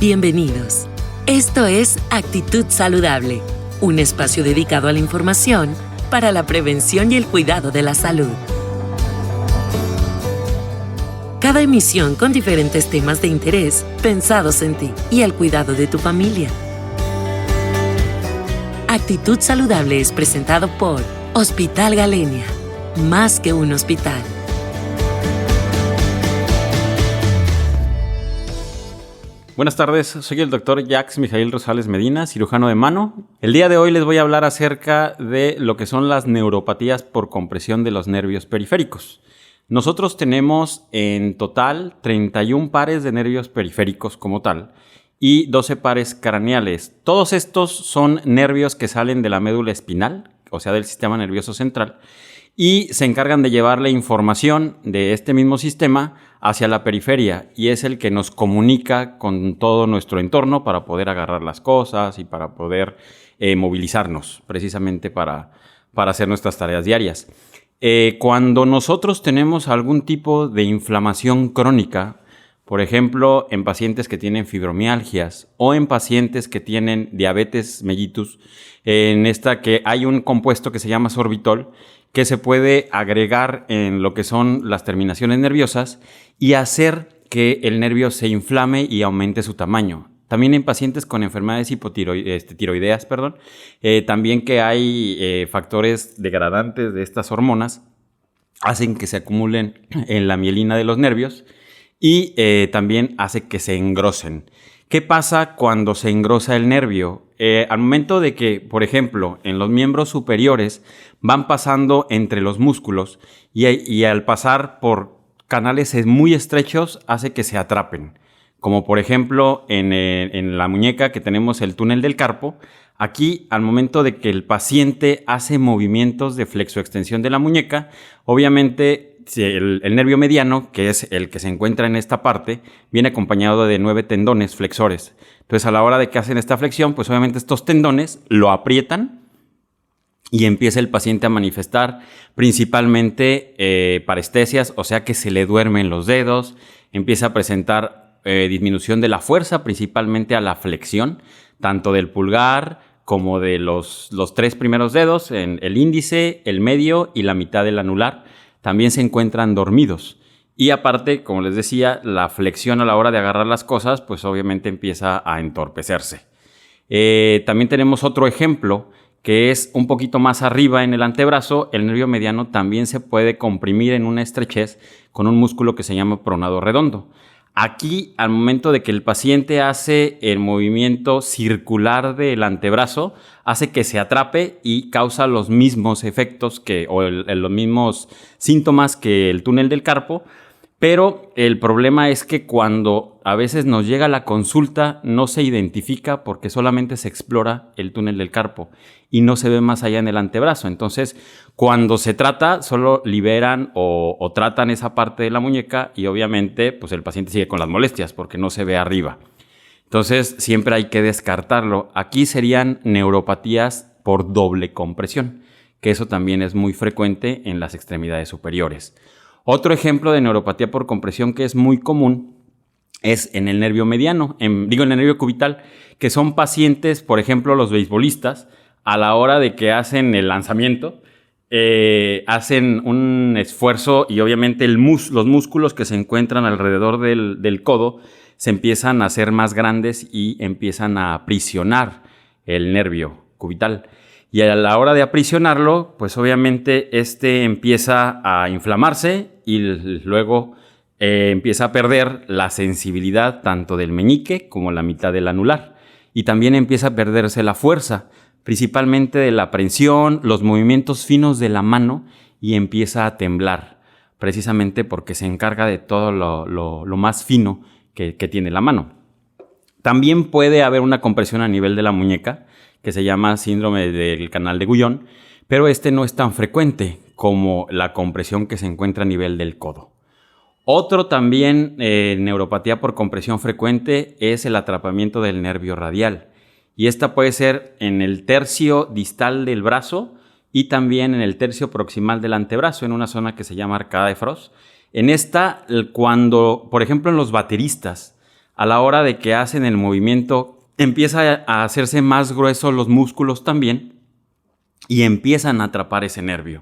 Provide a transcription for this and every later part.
Bienvenidos. Esto es Actitud Saludable, un espacio dedicado a la información para la prevención y el cuidado de la salud. Cada emisión con diferentes temas de interés pensados en ti y el cuidado de tu familia. Actitud Saludable es presentado por Hospital Galenia, más que un hospital. Buenas tardes, soy el Dr. Jacques Mijail Rosales Medina, cirujano de mano. El día de hoy les voy a hablar acerca de lo que son las neuropatías por compresión de los nervios periféricos. Nosotros tenemos en total 31 pares de nervios periféricos como tal y 12 pares craneales. Todos estos son nervios que salen de la médula espinal, o sea, del sistema nervioso central, y se encargan de llevar la información de este mismo sistema hacia la periferia, y es el que nos comunica con todo nuestro entorno para poder agarrar las cosas y para poder movilizarnos, precisamente para hacer nuestras tareas diarias. Cuando nosotros tenemos algún tipo de inflamación crónica, por ejemplo, en pacientes que tienen fibromialgias o en pacientes que tienen diabetes mellitus, en esta que hay un compuesto que se llama sorbitol, que se puede agregar en lo que son las terminaciones nerviosas y hacer que el nervio se inflame y aumente su tamaño. También en pacientes con enfermedades tiroideas, también que hay factores degradantes de estas hormonas, hacen que se acumulen en la mielina de los nervios y también hace que se engrosen. ¿Qué pasa cuando se engrosa el nervio? Al momento de que, por ejemplo, en los miembros superiores van pasando entre los músculos y al pasar por canales muy estrechos hace que se atrapen. Como por ejemplo en la muñeca que tenemos el túnel del carpo. Aquí, al momento de que el paciente hace movimientos de flexoextensión de la muñeca, obviamente el nervio mediano, que es el que se encuentra en esta parte, viene acompañado de 9 tendones flexores. Entonces, a la hora de que hacen esta flexión, pues obviamente estos tendones lo aprietan y empieza el paciente a manifestar principalmente parestesias, o sea que se le duermen los dedos, empieza a presentar disminución de la fuerza, principalmente a la flexión, tanto del pulgar como de los 3 primeros dedos, en el índice, el medio y la mitad del anular. También se encuentran dormidos. Y aparte, como les decía, la flexión a la hora de agarrar las cosas, pues obviamente empieza a entorpecerse. También tenemos otro ejemplo, que es un poquito más arriba en el antebrazo. El nervio mediano también se puede comprimir en una estrechez con un músculo que se llama pronado redondo. Aquí, al momento de que el paciente hace el movimiento circular del antebrazo, hace que se atrape y causa los mismos efectos los mismos síntomas que el túnel del carpo. Pero el problema es que cuando a veces nos llega la consulta no se identifica porque solamente se explora el túnel del carpo y no se ve más allá en el antebrazo. Entonces, cuando se trata, solo liberan o tratan esa parte de la muñeca y obviamente pues el paciente sigue con las molestias porque no se ve arriba. Entonces, siempre hay que descartarlo. Aquí serían neuropatías por doble compresión, que eso también es muy frecuente en las extremidades superiores. Otro ejemplo de neuropatía por compresión que es muy común es en el nervio mediano, en el nervio cubital, que son pacientes, por ejemplo, los beisbolistas, a la hora de que hacen el lanzamiento, hacen un esfuerzo y obviamente los músculos que se encuentran alrededor del codo se empiezan a hacer más grandes y empiezan a aprisionar el nervio cubital. Y a la hora de aprisionarlo, pues obviamente empieza a inflamarse y luego empieza a perder la sensibilidad tanto del meñique como la mitad del anular. Y también empieza a perderse la fuerza, principalmente de la prensión, los movimientos finos de la mano y empieza a temblar, precisamente porque se encarga de todo lo más fino que tiene la mano. También puede haber una compresión a nivel de la muñeca, que se llama síndrome del canal de Guyon, pero no es tan frecuente como la compresión que se encuentra a nivel del codo. Otro también neuropatía por compresión frecuente es el atrapamiento del nervio radial. Y esta puede ser en el tercio distal del brazo y también en el tercio proximal del antebrazo, en una zona que se llama arcada de Frost. En esta, cuando, por ejemplo, en los bateristas, a la hora de que hacen el movimiento, empieza a hacerse más gruesos los músculos también y empiezan a atrapar ese nervio.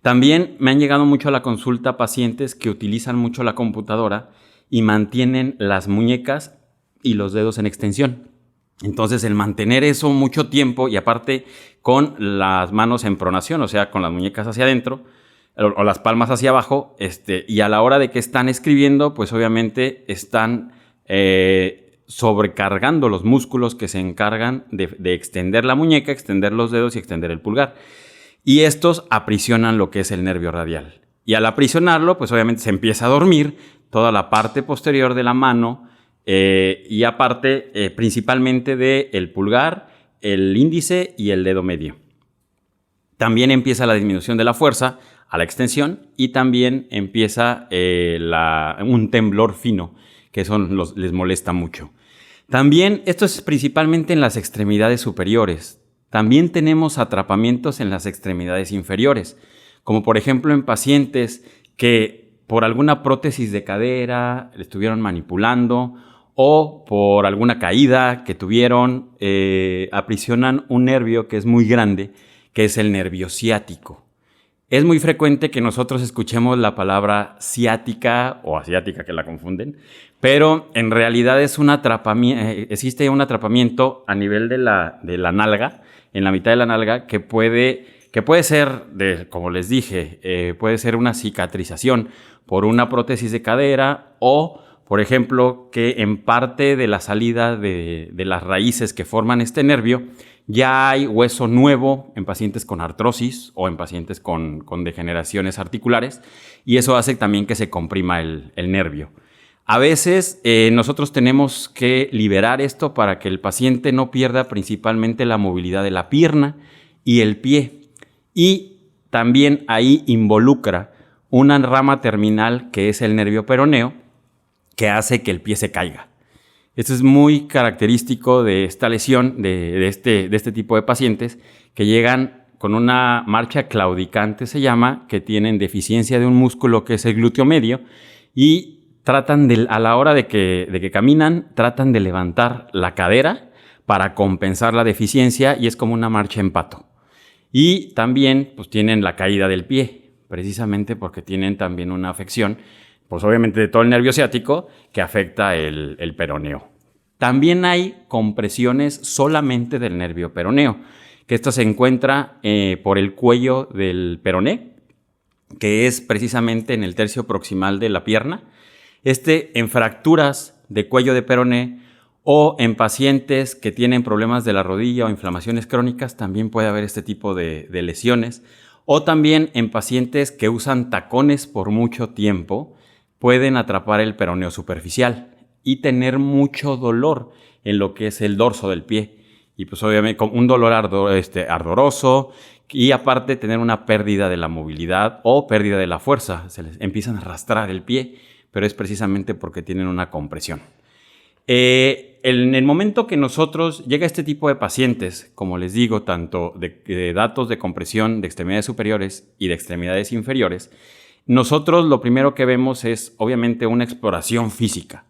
También me han llegado mucho a la consulta pacientes que utilizan mucho la computadora y mantienen las muñecas y los dedos en extensión. Entonces, el mantener eso mucho tiempo y aparte con las manos en pronación, o sea, con las muñecas hacia adentro o las palmas hacia abajo, y a la hora de que están escribiendo, pues obviamente están sobrecargando los músculos que se encargan de extender la muñeca, extender los dedos y extender el pulgar. Y estos aprisionan lo que es el nervio radial. Y al aprisionarlo, pues obviamente se empieza a dormir toda la parte posterior de la mano y aparte principalmente del pulgar, el índice y el dedo medio. También empieza la disminución de la fuerza a la extensión y también empieza un temblor fino, que eso les molesta mucho. También esto es principalmente en las extremidades superiores. También tenemos atrapamientos en las extremidades inferiores, como por ejemplo en pacientes que por alguna prótesis de cadera le estuvieron manipulando o por alguna caída que tuvieron, aprisionan un nervio que es muy grande, que es el nervio ciático. Es muy frecuente que nosotros escuchemos la palabra ciática o asiática, que la confunden, pero en realidad es existe un atrapamiento a nivel de la nalga, en la mitad de la nalga, que puede ser, como les dije, puede ser una cicatrización por una prótesis de cadera o, por ejemplo, que en parte de la salida de las raíces que forman este nervio ya hay hueso nuevo en pacientes con artrosis o en pacientes con degeneraciones articulares y eso hace también que se comprima el nervio. A veces nosotros tenemos que liberar esto para que el paciente no pierda principalmente la movilidad de la pierna y el pie. Y también ahí involucra una rama terminal que es el nervio peroneo que hace que el pie se caiga. Esto es muy característico de esta lesión, de este tipo de pacientes que llegan con una marcha claudicante, se llama, que tienen deficiencia de un músculo que es el glúteo medio y tratan a la hora de que caminan, tratan de levantar la cadera para compensar la deficiencia y es como una marcha en pato. Y también pues, tienen la caída del pie, precisamente porque tienen también una afección, pues obviamente de todo el nervio ciático que afecta el peroneo. También hay compresiones solamente del nervio peroneo, que esto se encuentra por el cuello del peroné, que es precisamente en el tercio proximal de la pierna. En fracturas de cuello de peroné o en pacientes que tienen problemas de la rodilla o inflamaciones crónicas también puede haber este tipo de lesiones. O también en pacientes que usan tacones por mucho tiempo pueden atrapar el peroneo superficial y tener mucho dolor en lo que es el dorso del pie. Y pues obviamente con un dolor ardoroso y aparte tener una pérdida de la movilidad o pérdida de la fuerza. Se les empiezan a arrastrar el pie, pero es precisamente porque tienen una compresión. En el momento que nosotros llega este tipo de pacientes, como les digo, tanto de datos de compresión de extremidades superiores y de extremidades inferiores, nosotros lo primero que vemos es obviamente una exploración física.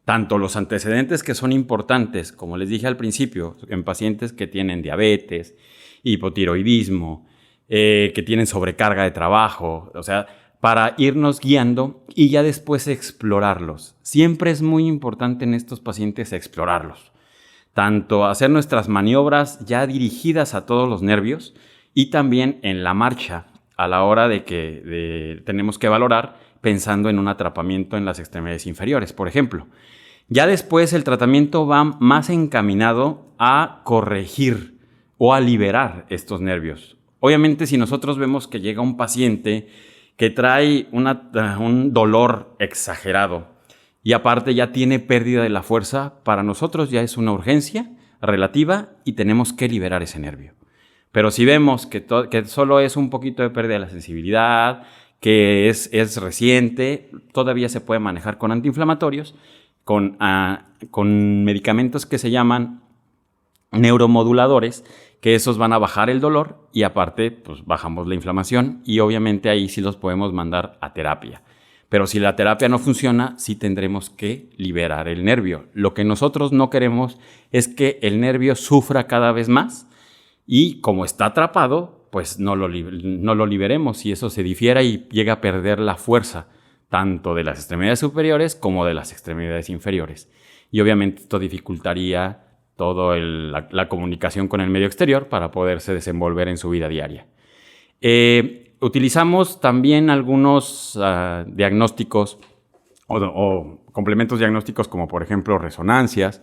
Tanto los antecedentes que son importantes, como les dije al principio, en pacientes que tienen diabetes, hipotiroidismo, que tienen sobrecarga de trabajo, o sea, para irnos guiando y ya después explorarlos. Siempre es muy importante en estos pacientes explorarlos. Tanto hacer nuestras maniobras ya dirigidas a todos los nervios y también en la marcha a la hora de que tenemos que valorar pensando en un atrapamiento en las extremidades inferiores, por ejemplo. Ya después el tratamiento va más encaminado a corregir o a liberar estos nervios. Obviamente, si nosotros vemos que llega un paciente que trae un dolor exagerado y aparte ya tiene pérdida de la fuerza, para nosotros ya es una urgencia relativa y tenemos que liberar ese nervio. Pero si vemos que solo es un poquito de pérdida de la sensibilidad, que es reciente, todavía se puede manejar con antiinflamatorios, con medicamentos que se llaman neuromoduladores, que esos van a bajar el dolor y aparte pues bajamos la inflamación y obviamente ahí sí los podemos mandar a terapia. Pero si la terapia no funciona, sí tendremos que liberar el nervio. Lo que nosotros no queremos es que el nervio sufra cada vez más y como está atrapado, pues no lo liberemos y eso se difiera y llega a perder la fuerza tanto de las extremidades superiores como de las extremidades inferiores. Y obviamente esto dificultaría toda la comunicación con el medio exterior para poderse desenvolver en su vida diaria. Utilizamos también algunos diagnósticos o complementos diagnósticos como por ejemplo resonancias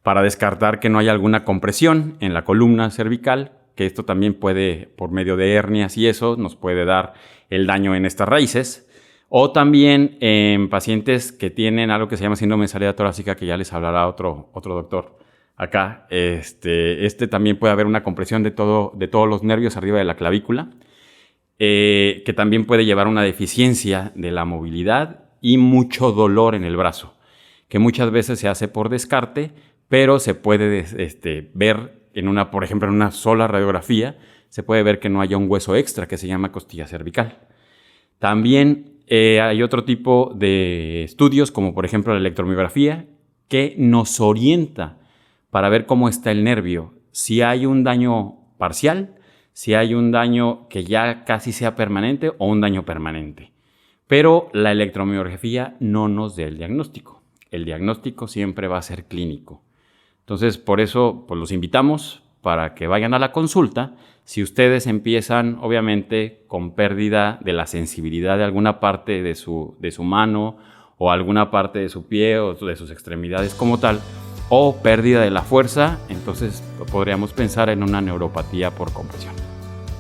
para descartar que no haya alguna compresión en la columna cervical, que esto también puede, por medio de hernias y eso, nos puede dar el daño en estas raíces. O también en pacientes que tienen algo que se llama síndrome de salida torácica, que ya les hablará otro doctor acá. También puede haber una compresión de todos los nervios arriba de la clavícula, que también puede llevar a una deficiencia de la movilidad y mucho dolor en el brazo, que muchas veces se hace por descarte, pero se puede ver por ejemplo, en una sola radiografía, se puede ver que no haya un hueso extra que se llama costilla cervical. También hay otro tipo de estudios, como por ejemplo la electromiografía, que nos orienta para ver cómo está el nervio, si hay un daño parcial, si hay un daño que ya casi sea permanente o un daño permanente. Pero la electromiografía no nos da el diagnóstico. El diagnóstico siempre va a ser clínico. Entonces, por eso pues, los invitamos para que vayan a la consulta. Si ustedes empiezan, obviamente, con pérdida de la sensibilidad de alguna parte de su mano o alguna parte de su pie o de sus extremidades como tal, o pérdida de la fuerza, entonces podríamos pensar en una neuropatía por compresión.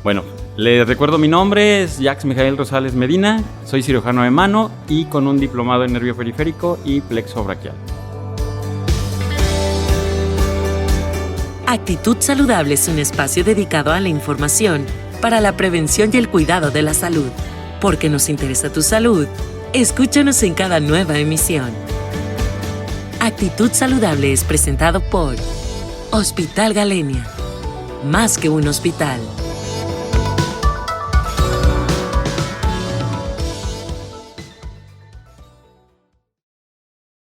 Bueno, les recuerdo mi nombre, es Jax Mijael Rosales Medina, soy cirujano de mano y con un diplomado en nervio periférico y plexo braquial. Actitud Saludable es un espacio dedicado a la información para la prevención y el cuidado de la salud. Porque nos interesa tu salud, escúchanos en cada nueva emisión. Actitud Saludable es presentado por Hospital Galenia. Más que un hospital.